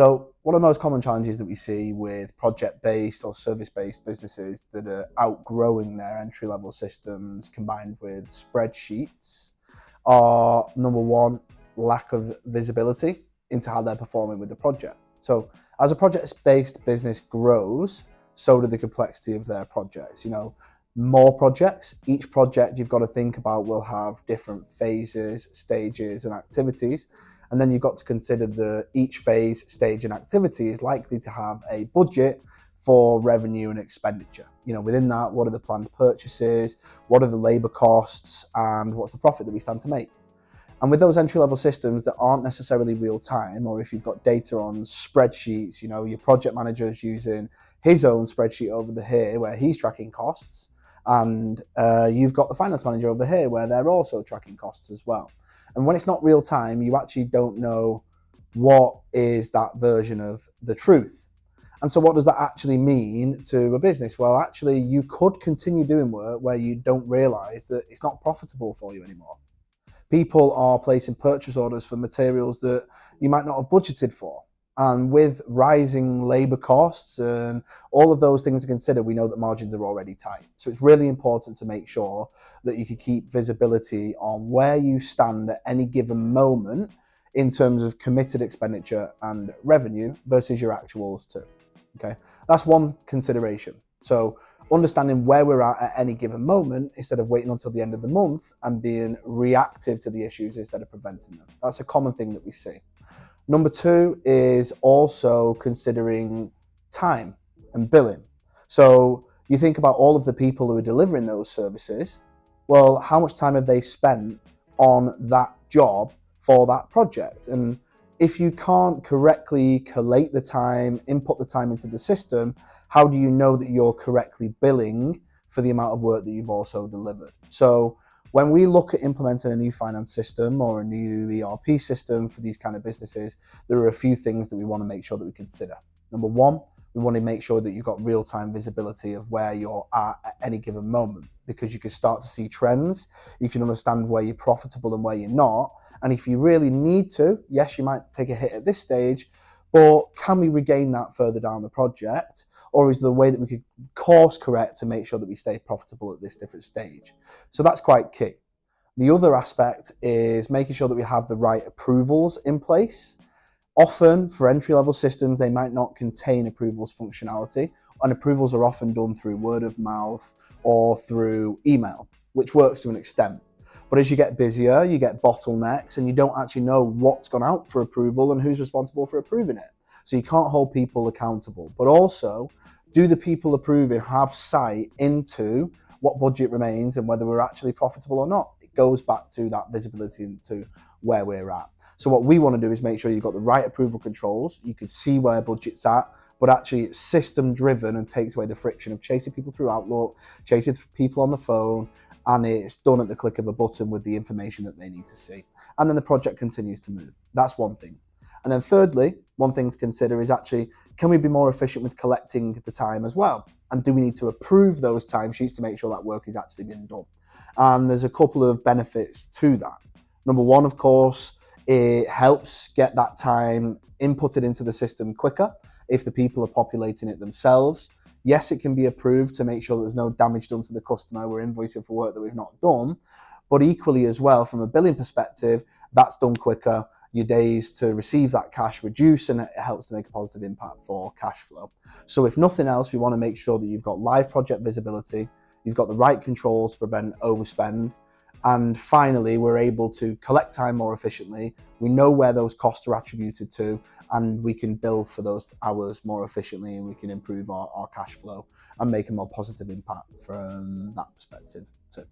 So one of the most common challenges that we see with project-based or service-based businesses that are outgrowing their entry-level systems combined with spreadsheets are, number one, lack of visibility into how they're performing with the project. So as a project-based business grows, so do the complexity of their projects. More projects, each project you've got to think about will have different phases, stages, and activities. And then you've got to consider that each phase, stage, and activity is likely to have a budget for revenue and expenditure. Within that, what are the planned purchases? What are the labor costs? And what's the profit that we stand to make? And with those entry-level systems that aren't necessarily real time, or if you've got data on spreadsheets, your project manager is using his own spreadsheet over here where he's tracking costs, and you've got the finance manager over here where they're also tracking costs as well. And when it's not real time, you actually don't know what is that version of the truth. And so what does that actually mean to a business? Well, actually, you could continue doing work where you don't realize that it's not profitable for you anymore. People are placing purchase orders for materials that you might not have budgeted for. And with rising labor costs and all of those things to consider, we know that margins are already tight. So it's really important to make sure that you can keep visibility on where you stand at any given moment in terms of committed expenditure and revenue versus your actuals too. Okay, that's one consideration. So understanding where we're at any given moment instead of waiting until the end of the month and being reactive to the issues instead of preventing them. That's a common thing that we see. Number two is also considering time and billing. So you think about all of the people who are delivering those services. Well, how much time have they spent on that job for that project? And if you can't correctly collate the time, input the time into the system, how do you know that you're correctly billing for the amount of work that you've also delivered? So when we look at implementing a new finance system or a new ERP system for these kind of businesses, there are a few things that we want to make sure that we consider. Number one, we want to make sure that you've got real-time visibility of where you're at any given moment, because you can start to see trends. You can understand where you're profitable and where you're not. And if you really need to, yes, you might take a hit at this stage, but can we regain that further down the project? Or is there a way that we could course correct to make sure that we stay profitable at this different stage? So that's quite key. The other aspect is making sure that we have the right approvals in place. Often for entry-level systems, they might not contain approvals functionality, and approvals are often done through word of mouth or through email, which works to an extent. But as you get busier, you get bottlenecks and you don't actually know what's gone out for approval and who's responsible for approving it. So you can't hold people accountable. But also, do the people approving have sight into what budget remains and whether we're actually profitable or not? It goes back to that visibility into where we're at. So what we want to do is make sure you've got the right approval controls. You can see where budget's at, but actually it's system driven and takes away the friction of chasing people through Outlook, chasing people on the phone, and it's done at the click of a button with the information that they need to see. And then the project continues to move. That's one thing. And then thirdly, one thing to consider is actually, can we be more efficient with collecting the time as well? And do we need to approve those timesheets to make sure that work is actually being done? And there's a couple of benefits to that. Number one, of course, it helps get that time inputted into the system quicker if the people are populating it themselves. Yes, it can be approved to make sure that there's no damage done to the customer. We're invoicing for work that we've not done. But equally as well, from a billing perspective, that's done quicker. Your days to receive that cash reduce, and it helps to make a positive impact for cash flow. So if nothing else, we want to make sure that you've got live project visibility, you've got the right controls to prevent overspend, and finally, we're able to collect time more efficiently. We know where those costs are attributed to, and we can bill for those hours more efficiently, and we can improve our cash flow and make a more positive impact from that perspective too.